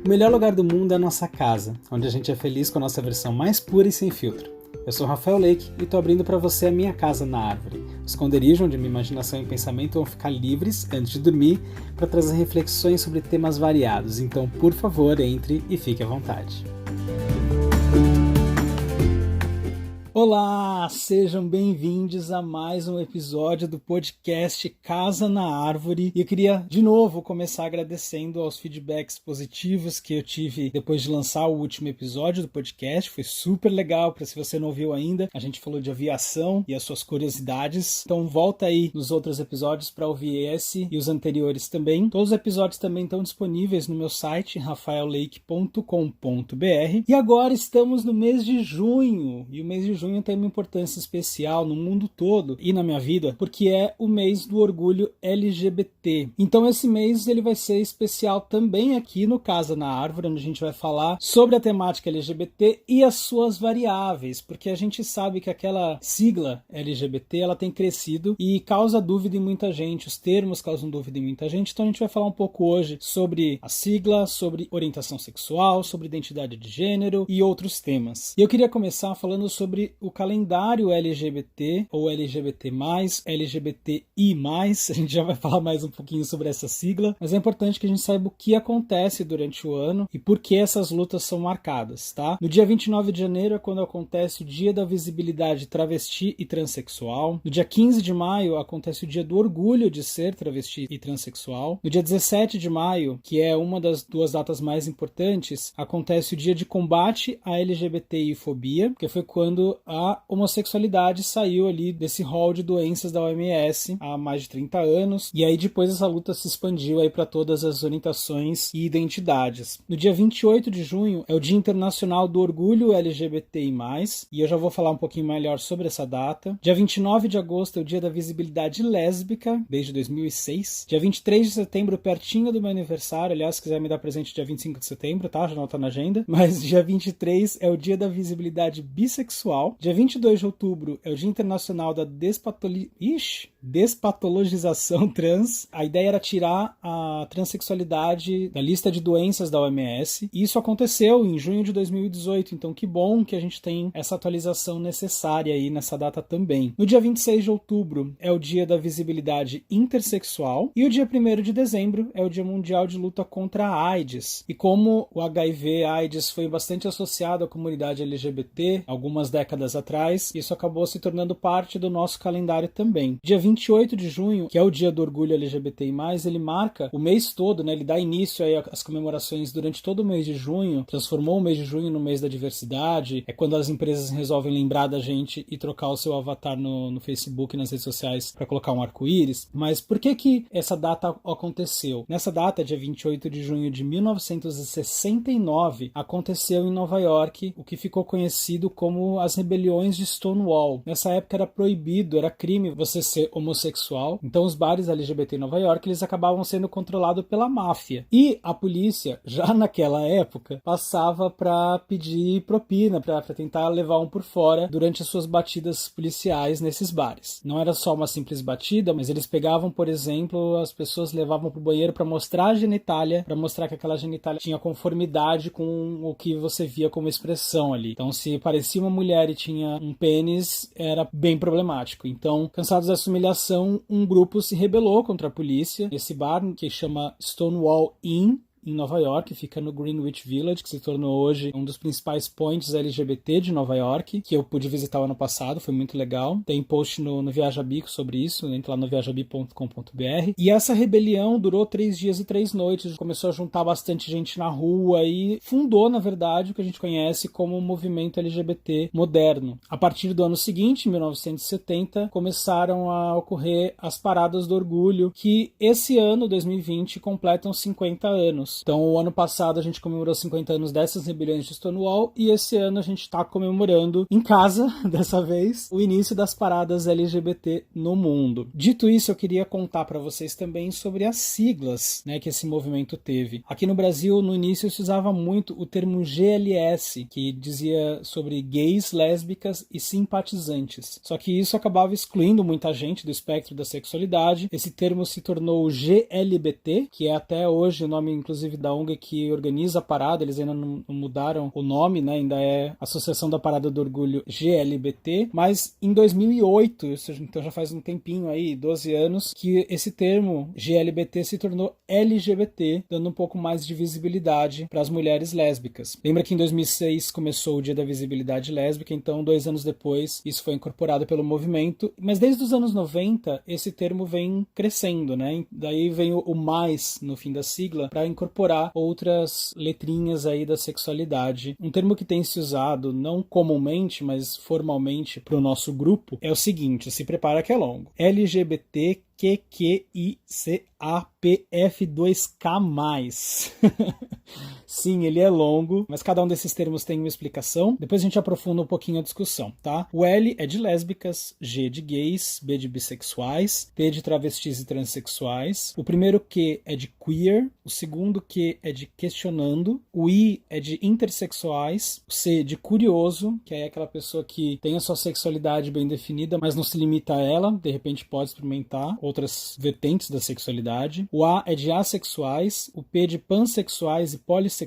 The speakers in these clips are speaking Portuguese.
O melhor lugar do mundo é a nossa casa, onde a gente é feliz com a nossa versão mais pura e sem filtro. Eu sou Rafael Lake e estou abrindo para você a minha casa na árvore, o esconderijo onde minha imaginação e pensamento vão ficar livres antes de dormir para trazer reflexões sobre temas variados. Então, por favor, entre e fique à vontade. Olá, sejam bem-vindos a mais um episódio do podcast Casa na Árvore. E eu queria, de novo, começar agradecendo aos feedbacks positivos que eu tive depois de lançar o último episódio do podcast. Foi super legal, para se você não ouviu ainda, a gente falou de aviação e as suas curiosidades. Então volta aí nos outros episódios para ouvir esse e os anteriores também. Todos os episódios também estão disponíveis no meu site, rafaellake.com.br. E agora estamos no mês de junho, e o mês de junho tem uma importância especial no mundo todo e na minha vida, porque é o mês do orgulho LGBT. Então esse mês ele vai ser especial também aqui no Casa na Árvore, onde a gente vai falar sobre a temática LGBT e as suas variáveis, porque a gente sabe que aquela sigla LGBT ela tem crescido e causa dúvida em muita gente, os termos causam dúvida em muita gente, então a gente vai falar um pouco hoje sobre a sigla, sobre orientação sexual, sobre identidade de gênero e outros temas. E eu queria começar falando sobre o calendário LGBT, ou LGBT+, LGBTI+, a gente já vai falar mais um pouquinho sobre essa sigla, mas é importante que a gente saiba o que acontece durante o ano e por que essas lutas são marcadas, tá? No dia 29 de janeiro é quando acontece o Dia da Visibilidade Travesti e Transsexual. No dia 15 de maio acontece o Dia do Orgulho de Ser Travesti e Transsexual. No dia 17 de maio, que é uma das duas datas mais importantes, acontece o Dia de Combate à LGBTI-fobia, que foi quando a homossexualidade saiu ali desse rol de doenças da OMS há mais de 30 anos, e aí depois essa luta se expandiu aí para todas as orientações e identidades. No dia 28 de junho é o Dia Internacional do Orgulho LGBTI+, e eu já vou falar um pouquinho melhor sobre essa data. Dia 29 de agosto é o Dia da Visibilidade Lésbica, desde 2006. Dia 23 de setembro, pertinho do meu aniversário, aliás, se quiser me dar presente dia 25 de setembro, tá? Já não tá na agenda. Mas dia 23 é o Dia da Visibilidade Bissexual. Dia 22 de outubro é o Dia Internacional da Despatologização Trans. A ideia era tirar a transexualidade da lista de doenças da OMS. E isso aconteceu em junho de 2018, então que bom que a gente tem essa atualização necessária aí nessa data também. No dia 26 de outubro é o Dia da Visibilidade Intersexual. E o dia 1º de dezembro é o Dia Mundial de Luta contra a AIDS. E como o HIV/AIDS foi bastante associado à comunidade LGBT algumas décadas atrás, isso acabou se tornando parte do nosso calendário também. Dia 28 de junho, que é o Dia do Orgulho LGBTI+, ele marca o mês todo, né? Ele dá início aí às comemorações durante todo o mês de junho, transformou o mês de junho no mês da diversidade, é quando as empresas resolvem lembrar da gente e trocar o seu avatar no Facebook e nas redes sociais para colocar um arco-íris. Mas por que essa data aconteceu? Nessa data, dia 28 de junho de 1969, aconteceu em Nova York o que ficou conhecido como as rebeliões de Stonewall. Nessa época era proibido, era crime você ser homossexual, então os bares LGBT em Nova York eles acabavam sendo controlados pela máfia. E a polícia, já naquela época, passava para pedir propina, para tentar levar um por fora durante as suas batidas policiais nesses bares. Não era só uma simples batida, mas eles pegavam, por exemplo, as pessoas levavam pro banheiro para mostrar a genitália, para mostrar que aquela genitália tinha conformidade com o que você via como expressão ali. Então, se parecia uma mulher e tinha um pênis, era bem problemático. Então, cansados dessa humilhação, um grupo se rebelou contra a polícia. Esse bar, que chama Stonewall Inn, em Nova York, fica no Greenwich Village, que se tornou hoje um dos principais points LGBT de Nova York, que eu pude visitar o ano passado, foi muito legal. Tem post no Viaja Bico sobre isso, entra lá no viajabi.com.br. E essa rebelião durou 3 dias e 3 noites, começou a juntar bastante gente na rua e fundou, na verdade, o que a gente conhece como o movimento LGBT moderno. A partir do ano seguinte, 1970, começaram a ocorrer as paradas do orgulho, que esse ano, 2020, completam 50 anos. Então, o ano passado a gente comemorou 50 anos dessas rebeliões de Stonewall e esse ano a gente está comemorando em casa, dessa vez, o início das paradas LGBT no mundo. Dito isso, eu queria contar para vocês também sobre as siglas, né, que esse movimento teve. Aqui no Brasil, no início, se usava muito o termo GLS, que dizia sobre gays, lésbicas e simpatizantes. Só que isso acabava excluindo muita gente do espectro da sexualidade. Esse termo se tornou GLBT, que é até hoje o nome, inclusive, inclusive da ONG que organiza a parada, eles ainda não mudaram o nome, né? Ainda é Associação da Parada do Orgulho GLBT, mas em 2008, então já faz um tempinho aí, 12 anos, que esse termo GLBT se tornou LGBT, dando um pouco mais de visibilidade para as mulheres lésbicas. Lembra que em 2006 começou o Dia da Visibilidade Lésbica, então 2 anos depois isso foi incorporado pelo movimento, mas desde os anos 90 esse termo vem crescendo, né? Daí vem o mais no fim da sigla para incorporar outras letrinhas aí da sexualidade. Um termo que tem se usado não comumente, mas formalmente para o nosso grupo é o seguinte, se prepara que é longo. LGBTQQICAPF2K+. Sim, ele é longo, mas cada um desses termos tem uma explicação. Depois a gente aprofunda um pouquinho a discussão, tá? O L é de lésbicas, G de gays, B de bissexuais, T de travestis e transexuais. O primeiro Q é de queer, o segundo Q é de questionando, o I é de intersexuais, o C de curioso, que é aquela pessoa que tem a sua sexualidade bem definida, mas não se limita a ela, de repente pode experimentar outras vertentes da sexualidade. O A é de assexuais, o P de pansexuais e polissexuais,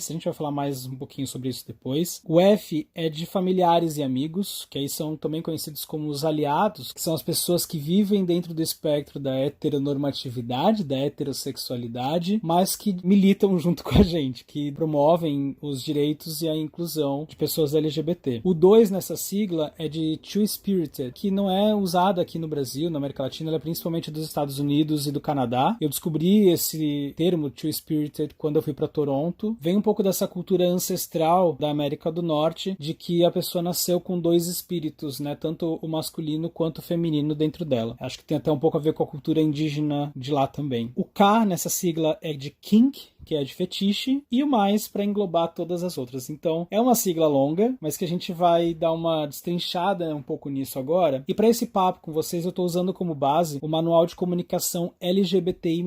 a gente vai falar mais um pouquinho sobre isso depois. O F é de familiares e amigos, que aí são também conhecidos como os aliados, que são as pessoas que vivem dentro do espectro da heteronormatividade, da heterossexualidade, mas que militam junto com a gente, que promovem os direitos e a inclusão de pessoas LGBT. O 2 nessa sigla é de Two-Spirited, que não é usada aqui no Brasil, na América Latina, ela é principalmente dos Estados Unidos e do Canadá. Eu descobri esse termo, Two-Spirited, quando eu fui para Toronto. Vem um pouco dessa cultura ancestral da América do Norte, de que a pessoa nasceu com 2 espíritos, né? Tanto o masculino quanto o feminino dentro dela. Acho que tem até um pouco a ver com a cultura indígena de lá também. O K nessa sigla é de kink, que é de fetiche, e o mais para englobar todas as outras. Então, é uma sigla longa, mas que a gente vai dar uma destrinchada um pouco nisso agora. E para esse papo com vocês, eu estou usando como base o Manual de Comunicação LGBTI+,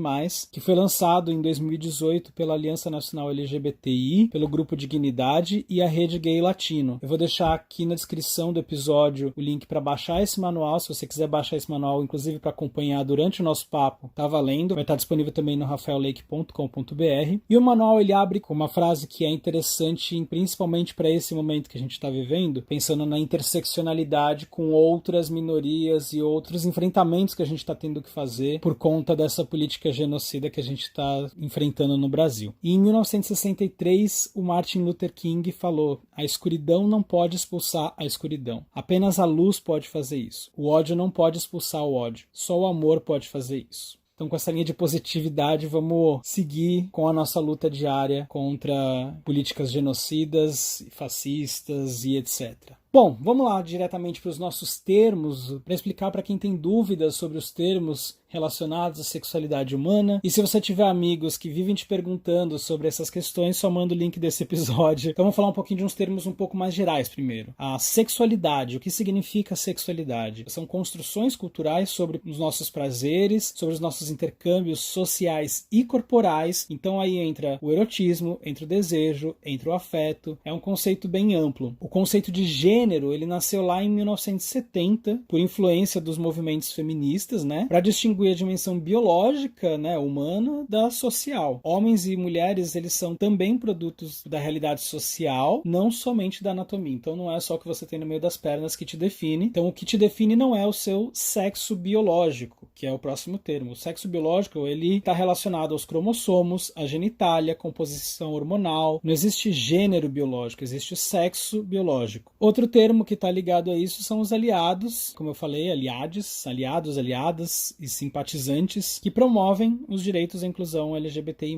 que foi lançado em 2018 pela Aliança Nacional LGBTI, pelo Grupo Dignidade e a Rede Gay Latino. Eu vou deixar aqui na descrição do episódio o link para baixar esse manual, se você quiser baixar esse manual, inclusive para acompanhar durante o nosso papo, tá valendo. Vai estar disponível também no rafaellake.com.br. E o manual ele abre com uma frase que é interessante, principalmente para esse momento que a gente está vivendo, pensando na interseccionalidade com outras minorias e outros enfrentamentos que a gente está tendo que fazer por conta dessa política genocida que a gente está enfrentando no Brasil. E em 1963, o Martin Luther King falou: a escuridão não pode expulsar a escuridão. Apenas a luz pode fazer isso. O ódio não pode expulsar o ódio. Só o amor pode fazer isso. Então, com essa linha de positividade, vamos seguir com a nossa luta diária contra políticas genocidas, fascistas e etc. Bom, vamos lá diretamente para os nossos termos, para explicar para quem tem dúvidas sobre os termos relacionados à sexualidade humana. E se você tiver amigos que vivem te perguntando sobre essas questões, só manda o link desse episódio. Então vamos falar um pouquinho de uns termos um pouco mais gerais primeiro. A sexualidade, o que significa sexualidade? São construções culturais sobre os nossos prazeres, sobre os nossos intercâmbios sociais e corporais. Então aí entra o erotismo, entra o desejo, entra o afeto. É um conceito bem amplo. O conceito de gênero, ele nasceu lá em 1970, por influência dos movimentos feministas, né? Para distinguir a dimensão biológica, né, humana, da social. Homens e mulheres, eles são também produtos da realidade social, não somente da anatomia. Então não é só o que você tem no meio das pernas que te define. Então o que te define não é o seu sexo biológico, que é o próximo termo. O sexo biológico, ele está relacionado aos cromossomos, à genitália, composição hormonal. Não existe gênero biológico, existe o sexo biológico. Outro termo que está ligado a isso são os aliados, como eu falei, aliados, aliadas e simpatizantes, que promovem os direitos à inclusão LGBTI+,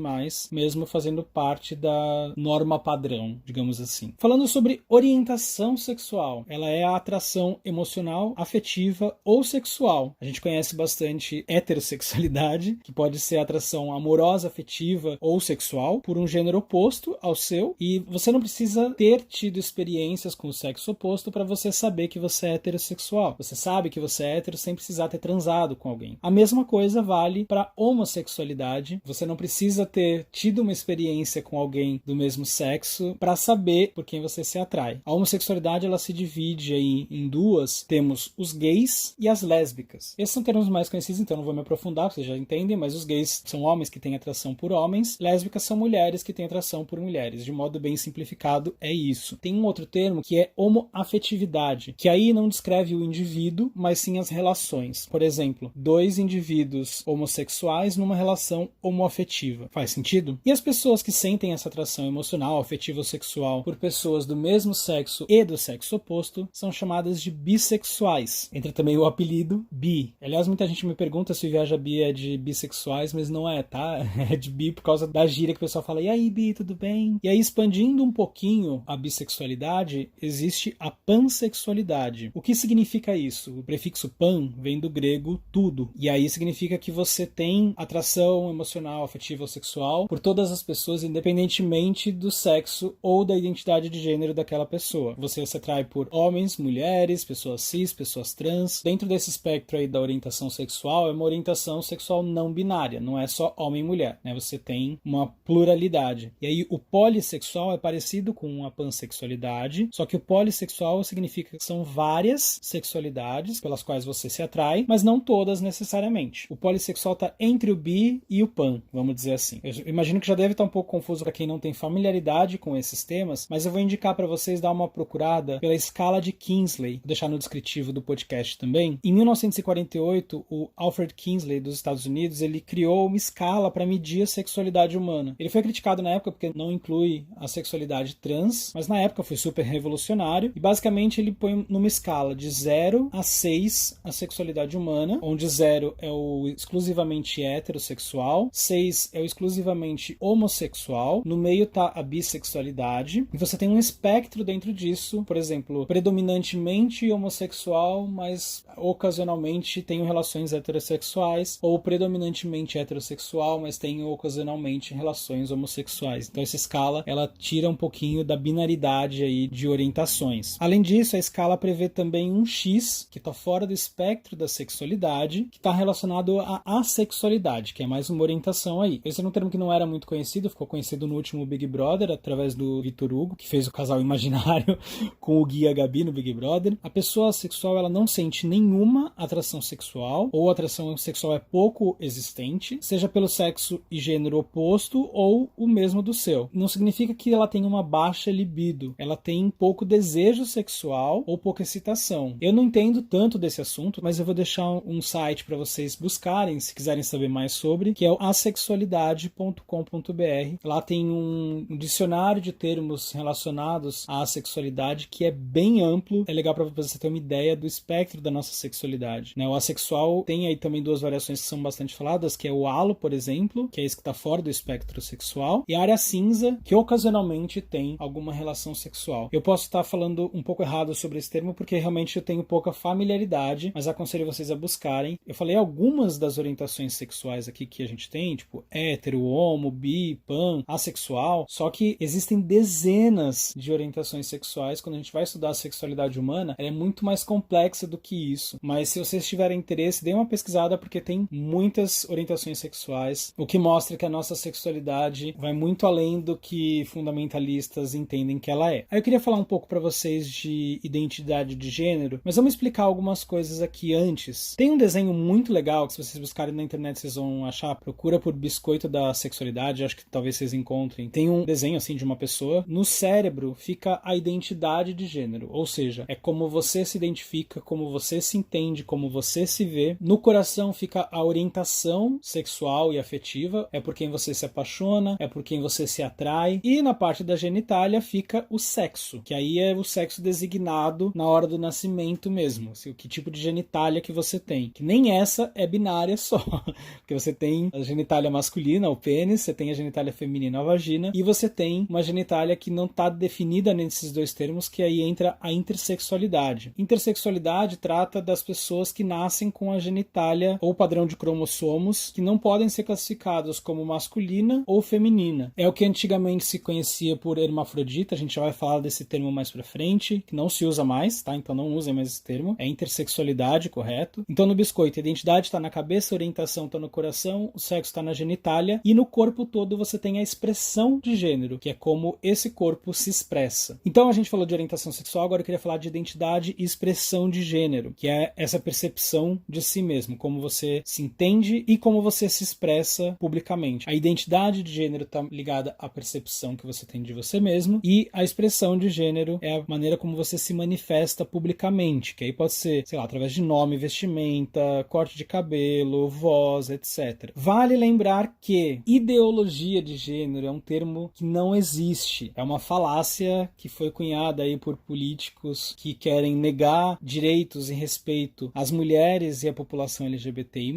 mesmo fazendo parte da norma padrão, digamos assim. Falando sobre orientação sexual, ela é a atração emocional, afetiva ou sexual. A gente conhece bastante heterossexualidade, que pode ser atração amorosa, afetiva ou sexual, por um gênero oposto ao seu, e você não precisa ter tido experiências com o sexo oposto para você saber que você é heterossexual. Você sabe que você é hétero sem precisar ter transado com alguém. A mesma coisa vale para homossexualidade. Você não precisa ter tido uma experiência com alguém do mesmo sexo para saber por quem você se atrai. A homossexualidade ela se divide aí em duas. Temos os gays e as lésbicas. Esses são termos mais conhecidos, então não vou me aprofundar, vocês já entendem, mas os gays são homens que têm atração por homens, lésbicas são mulheres que têm atração por mulheres. De modo bem simplificado, é isso. Tem um outro termo que é homoafetividade, que aí não descreve o indivíduo, mas sim as relações. Por exemplo, dois indivíduos homossexuais numa relação homoafetiva. Faz sentido? E as pessoas que sentem essa atração emocional, afetiva ou sexual por pessoas do mesmo sexo e do sexo oposto são chamadas de bissexuais. Entra também o apelido bi. Aliás, muita gente me pergunta se o Viaja Bi é de bissexuais, mas não é, tá? É de bi por causa da gíria que o pessoal fala, e aí, bi, tudo bem? E aí, expandindo um pouquinho a bissexualidade, existe a pansexualidade. O que significa isso? O prefixo pan vem do grego tudo. E aí significa que você tem atração emocional, afetiva ou sexual por todas as pessoas, independentemente do sexo ou da identidade de gênero daquela pessoa. Você se atrai por homens, mulheres, pessoas cis, pessoas trans. Dentro desse espectro aí da orientação sexual, é uma orientação sexual não binária, não é só homem e mulher, né? Você tem uma pluralidade. E aí o polissexual é parecido com a pansexualidade, só que o polissexual significa que são várias sexualidades pelas quais você se atrai, mas não todas necessariamente. O polissexual está entre o bi e o pan, vamos dizer assim. Eu imagino que já deve estar um pouco confuso para quem não tem familiaridade com esses temas, mas eu vou indicar para vocês dar uma procurada pela escala de Kingsley, vou deixar no descritivo do podcast também. Em 1948, o Alfred Kingsley dos Estados Unidos, ele criou uma escala para medir a sexualidade humana. Ele foi criticado na época porque não inclui a sexualidade trans, mas na época foi super revolucionário e basicamente ele põe numa escala de 0 a 6 a sexualidade humana, onde 0 é o exclusivamente heterossexual, 6 é o exclusivamente homossexual, no meio tá a bissexualidade, e você tem um espectro dentro disso, por exemplo, predominantemente homossexual, mas ocasionalmente tenho relações heterossexuais, ou predominantemente heterossexual, mas tenho ocasionalmente relações homossexuais. Então essa escala, ela tira um pouquinho da binaridade aí de orientações. Além disso, a escala prevê também um X, que está fora do espectro da sexualidade, que está relacionado à assexualidade, que é mais uma orientação aí. Esse era um termo que não era muito conhecido, ficou conhecido no último Big Brother, através do Vitor Hugo, que fez o casal imaginário com o Gui e a Gabi no Big Brother. A pessoa sexual, ela não sente nenhuma atração sexual, ou a atração sexual é pouco existente, seja pelo sexo e gênero oposto, ou o mesmo do seu. Não significa que ela tem uma baixa libido, ela tem pouco desejo sexual ou pouca excitação. Eu não entendo tanto desse assunto, mas eu vou deixar um site para vocês buscarem, se quiserem saber mais sobre, que é o asexualidade.com.br. Lá tem um dicionário de termos relacionados à sexualidade que é bem amplo, é legal para você ter uma ideia do espectro da nossa sexualidade, né? O assexual tem aí também duas variações que são bastante faladas, que é o alo, por exemplo, que é esse que está fora do espectro sexual, e a área cinza, que ocasionalmente tem alguma relação sexual. Eu posso estar falando um pouco errado sobre esse termo, porque realmente eu tenho pouca familiaridade, mas aconselho vocês a buscarem. Eu falei algumas das orientações sexuais aqui que a gente tem, tipo hétero, homo, bi, pan, assexual, só que existem dezenas de orientações sexuais. Quando a gente vai estudar a sexualidade humana, ela é muito mais complexa do que isso. Mas se vocês tiverem interesse, dê uma pesquisada, porque tem muitas orientações sexuais, o que mostra que a nossa sexualidade vai muito além do que fundamentalistas entendem que ela é. Aí eu queria falar um pouco para vocês de identidade de gênero, mas vamos explicar algumas coisas aqui antes. Tem um desenho muito legal que, se vocês buscarem na internet, vocês vão achar. Procura por Biscoito da Sexualidade, acho que talvez vocês encontrem. Tem um desenho assim de uma pessoa. No cérebro fica a identidade de gênero, ou seja, é como você se identifica, como você se entende, como você se vê. No coração fica a orientação sexual e afetiva, é por quem você se apaixona, é por quem você se atrai. E na parte da genitália fica o sexo, que aí é o sexo designado na hora do nascimento mesmo, assim, que tipo de genitália que você tem, que nem essa é binária só, porque você tem a genitália masculina, o pênis, você tem a genitália feminina, a vagina, e você tem uma genitália que não está definida nesses dois termos, que aí entra a intersexualidade. Intersexualidade trata das pessoas que nascem com a genitália ou padrão de cromossomos que não podem ser classificados como masculina ou feminina. É o que antigamente se conhecia por hermafrodita, a gente já vai falar desse termo mais pra frente. recente, que não se usa mais, tá? Então não usem mais esse termo. É intersexualidade, correto? Então no biscoito, a identidade está na cabeça, a orientação está no coração, o sexo está na genitália, e no corpo todo você tem a expressão de gênero, que é como esse corpo se expressa. Então a gente falou de orientação sexual, agora eu queria falar de identidade e expressão de gênero, que é essa percepção de si mesmo, como você se entende e como você se expressa publicamente. A identidade de gênero está ligada à percepção que você tem de você mesmo, e a expressão de gênero é a maneira como você se manifesta publicamente, que aí pode ser, sei lá, através de nome, vestimenta, corte de cabelo, voz, etc. Vale lembrar que ideologia de gênero é um termo que não existe. É uma falácia que foi cunhada aí por políticos que querem negar direitos e respeito às mulheres e à população LGBTI+.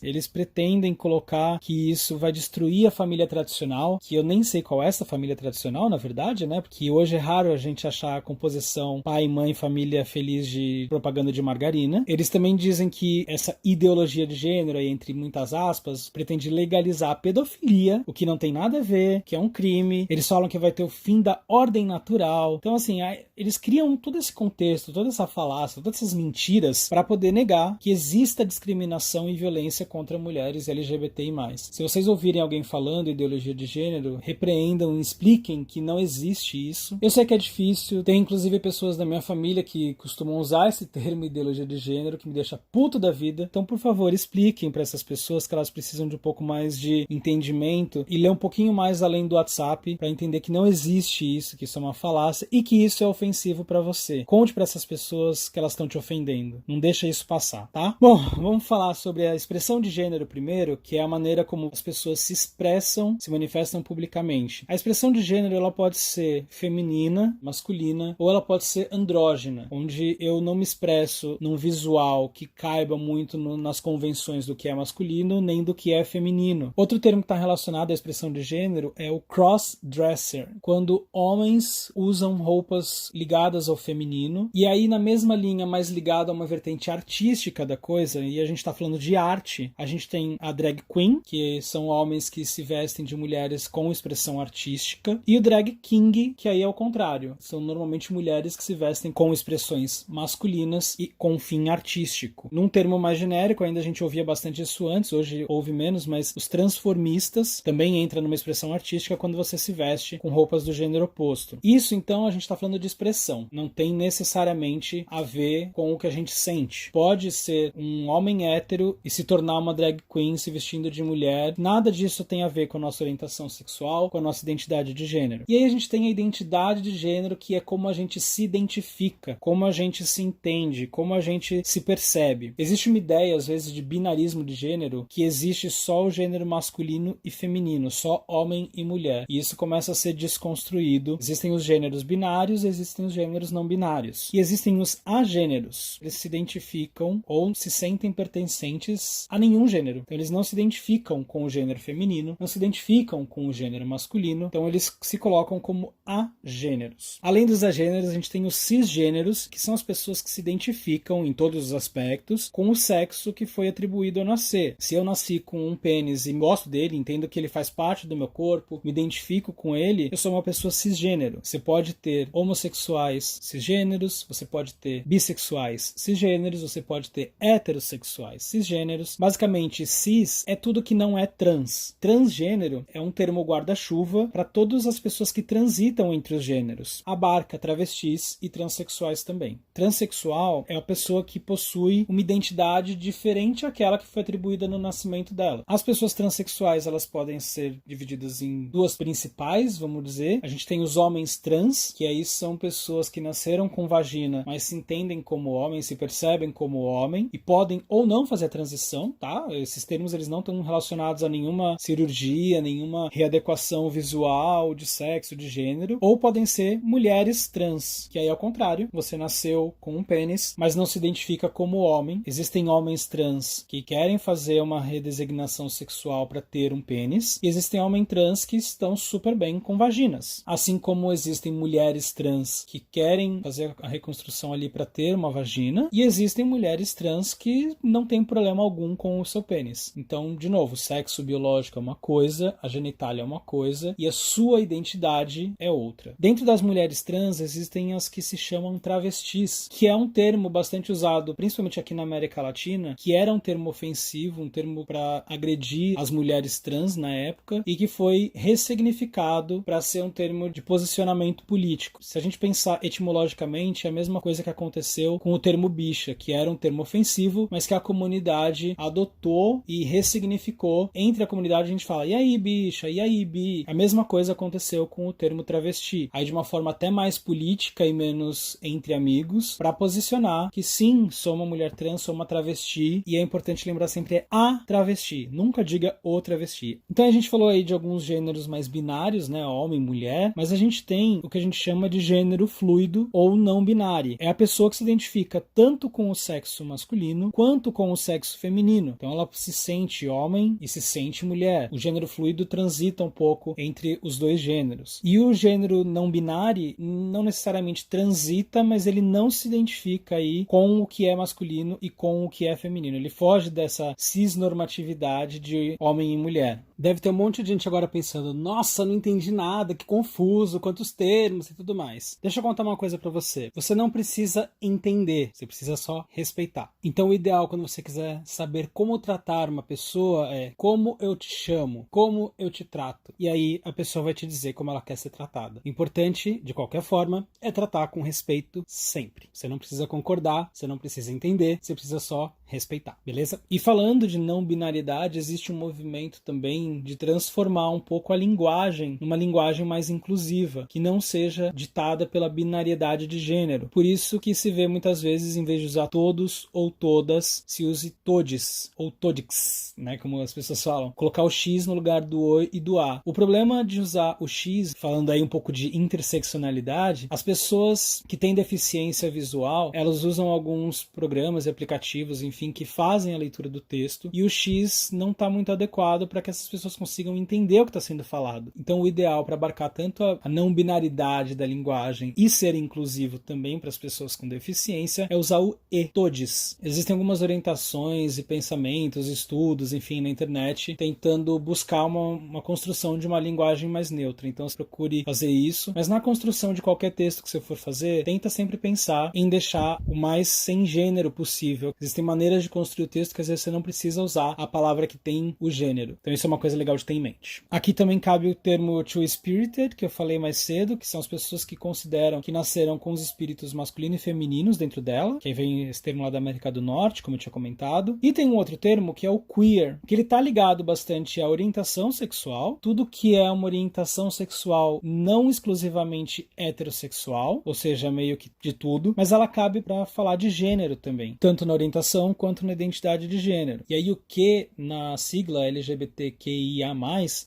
Eles pretendem colocar que isso vai destruir a família tradicional, que eu nem sei qual é essa família tradicional, na verdade, né? Porque hoje é raro a gente achar a composição pai, mãe, família feliz de propaganda de margarina. Eles também dizem que essa ideologia de gênero, aí, entre muitas aspas, pretende legalizar a pedofilia, o que não tem nada a ver, que é um crime. Eles falam que vai ter o fim da ordem natural. Então, assim, eles criam todo esse contexto, toda essa falácia, todas essas mentiras para poder negar que exista discriminação e violência contra mulheres LGBTI+. Se vocês ouvirem alguém falando ideologia de gênero, repreendam e expliquem que não existe isso. Eu sei que é difícil, tem inclusive pessoas da minha família que costumam usar esse termo ideologia de gênero, que me deixa puto da vida. Então, por favor, expliquem para essas pessoas que elas precisam de um pouco mais de entendimento e ler um pouquinho mais além do WhatsApp para entender que não existe isso, que isso é uma falácia e que isso é ofensivo para você. Conte para essas pessoas que elas estão te ofendendo. Não deixa isso passar, tá? Bom, vamos falar sobre a expressão de gênero primeiro, que é a maneira como as pessoas se expressam, se manifestam publicamente. A expressão de gênero, ela pode ser feminina, masculina, ou ela pode ser andrógena, onde eu não me expresso num visual que caiba muito nas convenções do que é masculino, nem do que é feminino. Outro termo que está relacionado à expressão de gênero é o cross-dresser, quando homens usam roupas ligadas ao feminino, e aí na mesma linha, mais ligada a uma vertente artística da coisa, e a gente está falando de arte, a gente tem a drag queen, que são homens que se vestem de mulheres com expressão artística, e o drag king, que aí é o contrário, são normalmente mulheres que se vestem com expressões masculinas e com fim artístico. Num termo mais genérico, ainda a gente ouvia bastante isso antes, hoje ouve menos, mas os transformistas também entram numa expressão artística quando você se veste com roupas do gênero oposto. Isso, então, a gente está falando de expressão, não tem necessariamente a ver com o que a gente sente. Pode ser um homem hétero e se tornar uma drag queen se vestindo de mulher, nada disso tem a ver com a nossa orientação sexual, com a nossa identidade de gênero. E aí a gente tem a identidade de gênero, que é como a gente se identifica, como a gente se entende, como a gente se percebe. Existe uma ideia, às vezes, de binarismo de gênero, que existe só o gênero masculino e feminino, só homem e mulher. E isso começa a ser desconstruído. Existem os gêneros binários, existem os gêneros não binários. E existem os agêneros. Eles se identificam ou se sentem pertencentes a nenhum gênero. Então eles não se identificam com o gênero feminino, não se identificam com o gênero masculino, então eles se colocam como agêneros. Além dos agêneros, a gente tem os cisgêneros, que são as pessoas que se identificam em todos os aspectos com o sexo que foi atribuído ao nascer. Se eu nasci com um pênis e gosto dele, entendo que ele faz parte do meu corpo, me identifico com ele, eu sou uma pessoa cisgênero. Você pode ter homossexuais cisgêneros, você pode ter bissexuais cisgêneros, você pode ter heterossexuais cisgêneros. Basicamente, cis é tudo que não é trans. Transgênero é um termo guarda-chuva para todas as pessoas que transitam entre os gêneros. Abarca travestis e transexuais também. Transsexual é a pessoa que possui uma identidade diferente àquela que foi atribuída no nascimento dela. As pessoas transexuais, elas podem ser divididas em duas principais, vamos dizer. A gente tem os homens trans, que aí são pessoas que nasceram com vagina, mas se entendem como homem, se percebem como homem, e podem ou não fazer a transição, tá? Esses termos, eles não estão relacionados a nenhuma cirurgia, nenhuma readequação visual, de sexo, de gênero, ou podem ser mulheres trans, que aí é o contrário, você nasceu com um pênis, mas não se identifica como homem. Existem homens trans que querem fazer uma redesignação sexual para ter um pênis, e existem homens trans que estão super bem com vaginas. Assim como existem mulheres trans que querem fazer a reconstrução ali para ter uma vagina, e existem mulheres trans que não tem problema algum com o seu pênis. Então, de novo, o sexo biológico é uma coisa, a genitália é uma coisa, e a sua identidade é outra. Dentro das mulheres trans existem as que se chamam travestis, que é um termo bastante usado, principalmente aqui na América Latina, que era um termo ofensivo, um termo para agredir as mulheres trans na época, e que foi ressignificado para ser um termo de posicionamento político. Se a gente pensar etimologicamente, é a mesma coisa que aconteceu com o termo bicha, que era um termo ofensivo, mas que a comunidade adotou e ressignificou. Entre a comunidade a gente fala, e aí bicha, e aí bi. A mesma coisa aconteceu com o termo travesti. Aí de uma forma até mais política e menos entre amigos, para posicionar que sim, sou uma mulher trans, sou uma travesti, e é importante lembrar sempre é a travesti, nunca diga o travesti. Então a gente falou aí de alguns gêneros mais binários, né, homem, mulher, mas a gente tem o que a gente chama de gênero fluido ou não binário. É a pessoa que se identifica tanto com o sexo masculino quanto com o sexo feminino. Então ela se sente homem e se sente mulher. O gênero fluido transita um pouco entre os dois gêneros. E o gênero não binário não necessariamente transita, mas ele não se identifica aí com o que é masculino e com o que é feminino. Ele foge dessa cisnormatividade de homem e mulher. Deve ter um monte de gente agora pensando, nossa, não entendi nada, que confuso, quantos termos e tudo mais. Deixa eu contar uma coisa pra você. Você não precisa entender, você precisa só respeitar. Então o ideal quando você quiser saber como tratar uma pessoa é como eu te chamo, como eu te trato. E aí a pessoa vai te dizer como ela quer ser tratada. O importante, de qualquer forma, é tratar com respeito sempre. Você não precisa concordar, você não precisa entender, você precisa só respeitar, beleza? E falando de não binariedade, existe um movimento também de transformar um pouco a linguagem numa linguagem mais inclusiva, que não seja ditada pela binariedade de gênero. Por isso que se vê muitas vezes, em vez de usar todos ou todas, se use todes ou todix, né, como as pessoas falam. Colocar o X no lugar do O e do A. O problema de usar o X, falando aí um pouco de interseccionalidade, as pessoas que têm deficiência visual, elas usam alguns programas e aplicativos, enfim, que fazem a leitura do texto, e o X não está muito adequado para que essas pessoas consigam entender o que está sendo falado. Então o ideal para abarcar tanto a não binaridade da linguagem e ser inclusivo também para as pessoas com deficiência é usar o E, todes. Existem algumas orientações e pensamentos, estudos, enfim, na internet, tentando buscar uma construção de uma linguagem mais neutra. Então você procure fazer isso, mas na construção de qualquer texto que você for fazer, tenta sempre pensar em deixar o mais sem gênero possível. Existem maneiras de construir o texto que às vezes você não precisa usar a palavra que tem o gênero. Então isso é uma coisa legal de ter em mente. Aqui também cabe o termo two-spirited, que eu falei mais cedo, que são as pessoas que consideram que nasceram com os espíritos masculino e femininos dentro dela, que aí vem esse termo lá da América do Norte, como eu tinha comentado. E tem um outro termo que é o queer, que ele tá ligado bastante à orientação sexual, tudo que é uma orientação sexual não exclusivamente heterossexual, ou seja, meio que de tudo, mas ela cabe para falar de gênero também, tanto na orientação quanto na identidade de gênero. E aí o Q na sigla LGBTQIA+,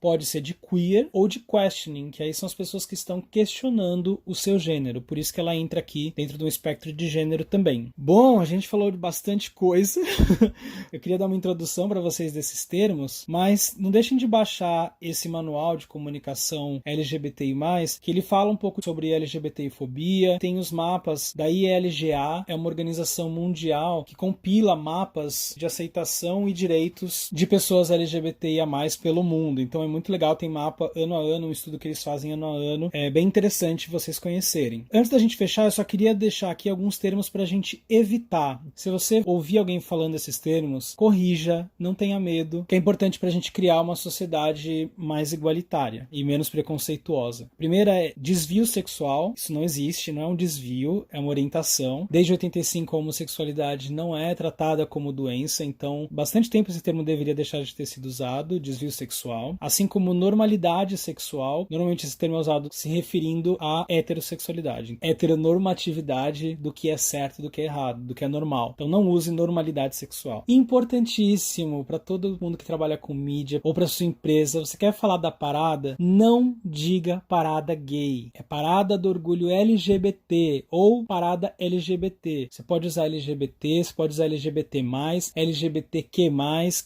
pode ser de queer ou de questioning, que aí são as pessoas que estão questionando o seu gênero, por isso que ela entra aqui dentro de um espectro de gênero também. Bom, a gente falou de bastante coisa, eu queria dar uma introdução para vocês desses termos, mas não deixem de baixar esse manual de comunicação LGBTI+, que ele fala um pouco sobre LGBTfobia, tem os mapas da ILGA, é uma organização mundial que compila mapas de aceitação e direitos de pessoas LGBTIA+, pelo mundo. Então é muito legal, tem mapa ano a ano, um estudo que eles fazem ano a ano. É bem interessante vocês conhecerem. Antes da gente fechar, eu só queria deixar aqui alguns termos pra gente evitar. Se você ouvir alguém falando esses termos, corrija, não tenha medo, que é importante pra gente criar uma sociedade mais igualitária e menos preconceituosa. A primeira é desvio sexual. Isso não existe, não é um desvio, é uma orientação. Desde 85 a homossexualidade não é tratada como doença, então bastante tempo esse termo deveria deixar de ter sido usado, desvio sexual. Assim como normalidade sexual, normalmente esse termo é usado se referindo à heterossexualidade, heteronormatividade do que é certo, do que é errado, do que é normal. Então não use normalidade sexual. Importantíssimo para todo mundo que trabalha com mídia ou para sua empresa, você quer falar da parada? Não diga parada gay. É parada do orgulho LGBT ou parada LGBT. Você pode usar LGBT, você pode usar LGBT+, LGBTQ+,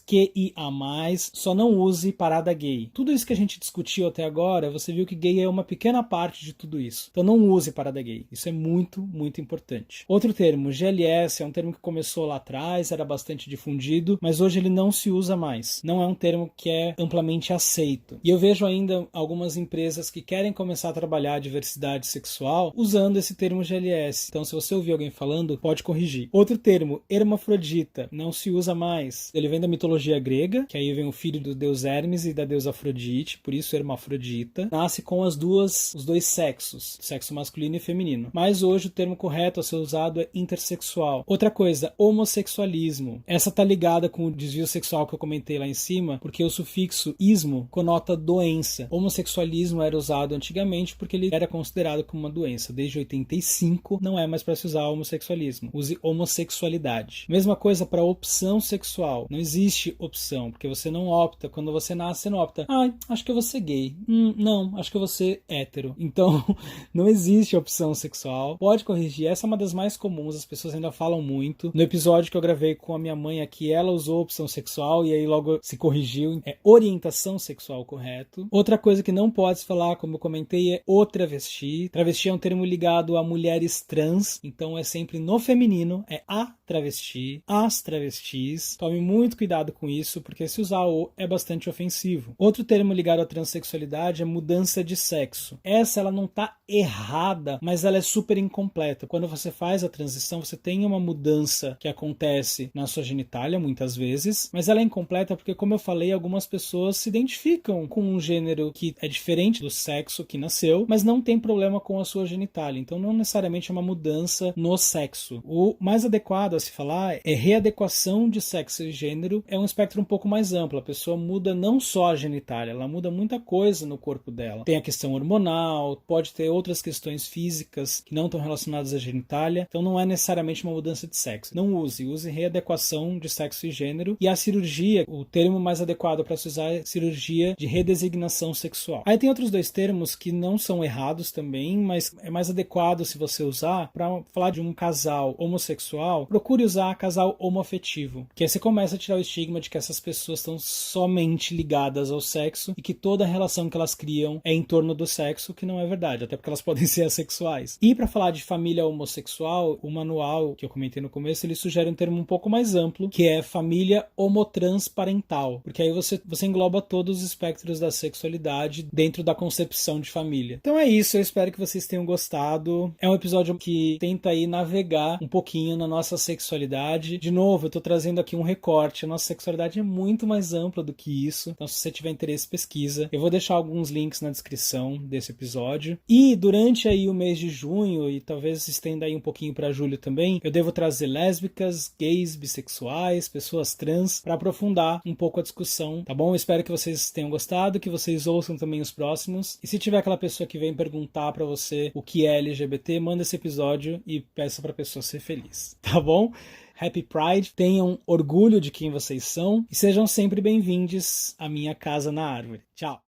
QIA+, só não use parada gay. Tudo isso que a gente discutiu até agora, você viu que gay é uma pequena parte de tudo isso. Então não use parada gay. Isso é muito, muito importante. Outro termo, GLS, é um termo que começou lá atrás, era bastante difundido, mas hoje ele não se usa mais. Não é um termo que é amplamente aceito. E eu vejo ainda algumas empresas que querem começar a trabalhar a diversidade sexual usando esse termo GLS. Então, se você ouvir alguém falando, pode corrigir. Outro termo, hermafrodita, não se usa mais. Ele vem da mitologia grega, que aí vem o filho do deus Hermes e da deusa Afrodite, por isso hermafrodita. Nasce com os dois sexos, sexo masculino e feminino. Mas hoje o termo correto a ser usado é intersexual. Outra coisa, homossexualismo. Essa tá ligada com o desvio sexual que eu comentei lá em cima, porque o sufixo ismo conota doença. Homossexualismo era usado antigamente porque ele era considerado como uma doença. Desde 85 não é mais para se usar homossexualismo. Use homossexualidade. Mesma coisa para opção sexual. Não existe opção, porque você não opta. Quando você nasce, você não opta. Acho que eu vou ser gay. Não, acho que eu vou ser hétero. Então, não existe opção sexual. Pode corrigir. Essa é uma das mais comuns. As pessoas ainda falam muito. No episódio que eu gravei com a minha mãe aqui, ela usou opção sexual e aí logo se corrigiu. É orientação sexual, correto. Outra coisa que não pode se falar, como eu comentei, é o travesti. Travesti é um termo ligado a mulheres trans, então é sempre no feminino, é a travesti, as travestis. Tome muito cuidado com isso, porque se usar o é bastante ofensivo. Outro termo ligado à transexualidade é mudança de sexo. Essa ela não tá errada, mas ela é super incompleta. Quando você faz a transição, você tem uma mudança que acontece na sua genitália, muitas vezes, mas ela é incompleta porque, como eu falei, algumas pessoas se identificam com um gênero que é diferente do sexo que nasceu, mas não tem problema com a sua genitália. Então não necessariamente é uma mudança no sexo. O mais adequado a se falar é readequação de sexo e gênero. É um espectro um pouco mais amplo. A pessoa muda não só a genitália, ela muda muita coisa no corpo dela. Tem a questão hormonal, pode ter outras questões físicas que não estão relacionadas à genitália. Então não é necessariamente uma mudança de sexo. Não use readequação de sexo e gênero. E a cirurgia, o termo mais adequado para se usar é cirurgia de redesignação sexual. Aí tem outros dois termos que não são errados também, mas é mais adequado se você usar para falar de um casal homossexual. Procure usar casal homoafetivo, que aí você começa a tirar o estigma de que essas pessoas estão somente ligadas ao sexo e que toda a relação que elas criam é em torno do sexo, que não é verdade, até porque elas podem ser assexuais. E para falar de família homossexual, o manual que eu comentei no começo, ele sugere um termo um pouco mais amplo, que é família homotransparental, porque aí você engloba todos os espectros da sexualidade dentro da concepção de família. Então é isso, eu espero que vocês tenham gostado. É um episódio que tenta aí navegar um pouquinho na nossa sexualidade. De novo, eu tô trazendo aqui um recorte. A nossa sexualidade é muito mais ampla do que isso. Então, se você tiver interesse, pesquisa. Eu vou deixar alguns links na descrição desse episódio. E durante aí o mês de junho, e talvez se estenda aí um pouquinho para julho também, eu devo trazer lésbicas, gays, bissexuais, pessoas trans, para aprofundar um pouco a discussão, tá bom? Eu espero que vocês tenham gostado, que vocês ouçam também os próximos. E se tiver aquela pessoa que vem perguntar para você o que é LGBT, manda esse episódio e peça para a pessoa ser feliz, tá bom? Happy Pride, tenham orgulho de quem vocês são e sejam sempre bem-vindos à minha casa na árvore. Tchau!